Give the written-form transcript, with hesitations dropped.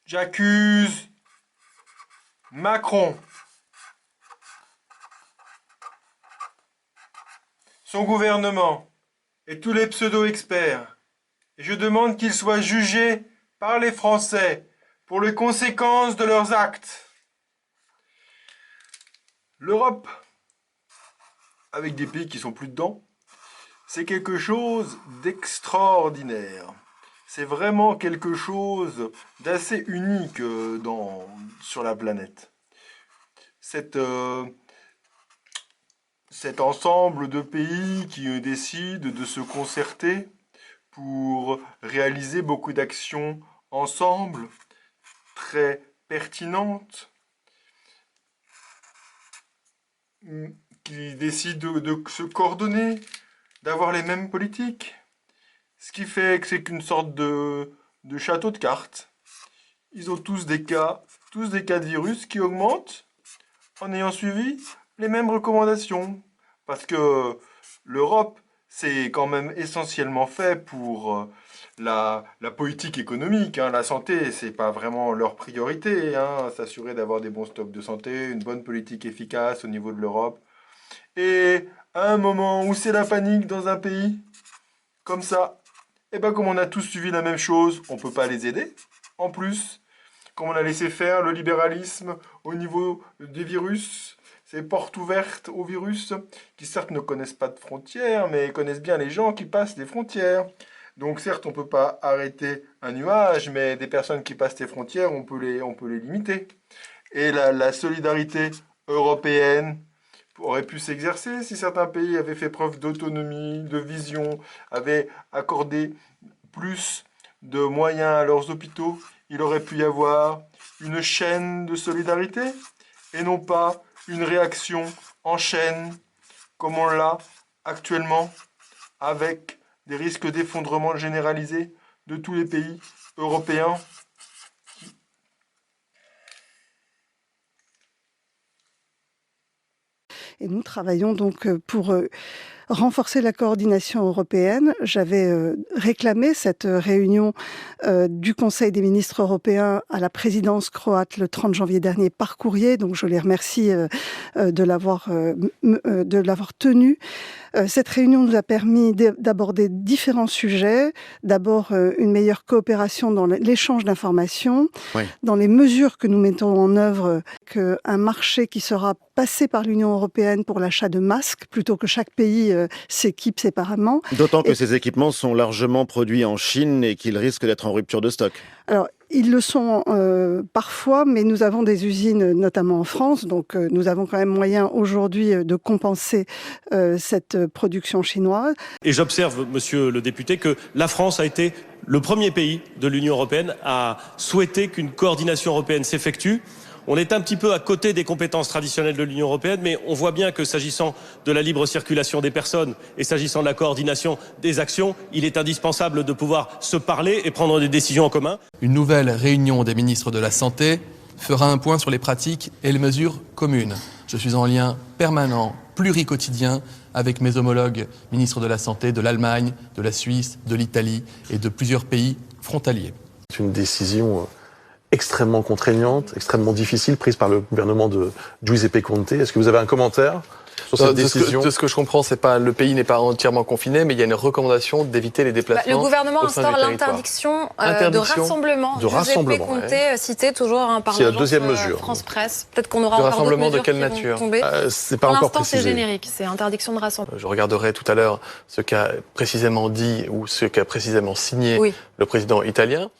J'accuse Macron, son gouvernement et tous les pseudo-experts. Et je demande qu'ils soient jugés par les Français pour les conséquences de leurs actes. L'Europe, avec des pays qui sont plus dedans, c'est quelque chose d'extraordinaire. C'est vraiment quelque chose d'assez unique sur la planète. Cet ensemble de pays qui décident de se concerter pour réaliser beaucoup d'actions ensemble, très pertinentes, qui décident de se coordonner, d'avoir les mêmes politiques. Ce qui fait que c'est qu'une sorte de château de cartes. Ils ont tous des cas de virus qui augmentent en ayant suivi les mêmes recommandations. Parce que l'Europe, c'est quand même essentiellement fait pour la politique économique. Hein. La santé, c'est pas vraiment leur priorité. Hein. S'assurer d'avoir des bons stocks de santé, une bonne politique efficace au niveau de l'Europe. Et à un moment où c'est la panique dans un pays, comme ça, et bien comme on a tous suivi la même chose, on ne peut pas les aider. En plus, comme on a laissé faire le libéralisme au niveau des virus, ces portes ouvertes aux virus, qui certes ne connaissent pas de frontières, mais connaissent bien les gens qui passent les frontières. Donc certes, on ne peut pas arrêter un nuage, mais des personnes qui passent les frontières, on peut les limiter. Et la solidarité européenne aurait pu s'exercer si certains pays avaient fait preuve d'autonomie, de vision, avaient accordé plus de moyens à leurs hôpitaux. Il aurait pu y avoir une chaîne de solidarité et non pas une réaction en chaîne comme on l'a actuellement avec des risques d'effondrement généralisé de tous les pays européens. Et nous travaillons donc pour renforcer la coordination européenne. J'avais réclamé cette réunion du Conseil des ministres européens à la présidence croate le 30 janvier dernier par courrier. Donc je les remercie de l'avoir tenue. Cette réunion nous a permis d'aborder différents sujets. D'abord, une meilleure coopération dans l'échange d'informations, dans les mesures que nous mettons en œuvre, un marché qui sera passé par l'Union européenne pour l'achat de masques, plutôt que chaque pays s'équipe séparément. D'autant que ces équipements sont largement produits en Chine et qu'ils risquent d'être en rupture de stock. Alors, ils le sont parfois, mais nous avons des usines, notamment en France, donc nous avons quand même moyen aujourd'hui de compenser cette production chinoise. Et j'observe, monsieur le député, que la France a été le premier pays de l'Union européenne à souhaiter qu'une coordination européenne s'effectue. On est un petit peu à côté des compétences traditionnelles de l'Union européenne, mais on voit bien que s'agissant de la libre circulation des personnes et s'agissant de la coordination des actions, il est indispensable de pouvoir se parler et prendre des décisions en commun. Une nouvelle réunion des ministres de la Santé fera un point sur les pratiques et les mesures communes. Je suis en lien permanent, pluricotidien, avec mes homologues ministres de la Santé de l'Allemagne, de la Suisse, de l'Italie et de plusieurs pays frontaliers. C'est une décision extrêmement contraignante, extrêmement difficile, prise par le gouvernement de Giuseppe Conte. Est-ce que vous avez un commentaire sur cette décision? De ce que je comprends, le pays n'est pas entièrement confiné, mais il y a une recommandation d'éviter les déplacements. Le gouvernement instaure l'interdiction de rassemblement. Giuseppe Conte cité toujours par c'est la deuxième mesure. France Presse. Peut-être qu'on aura de encore rassemblement d'autres de quelle mesures qui nature vont tomber. C'est pas Pour encore l'instant, c'est précisé. générique. C'est interdiction de rassemblement. Je regarderai tout à l'heure ce qu'a précisément dit ou ce qu'a précisément signé le président italien.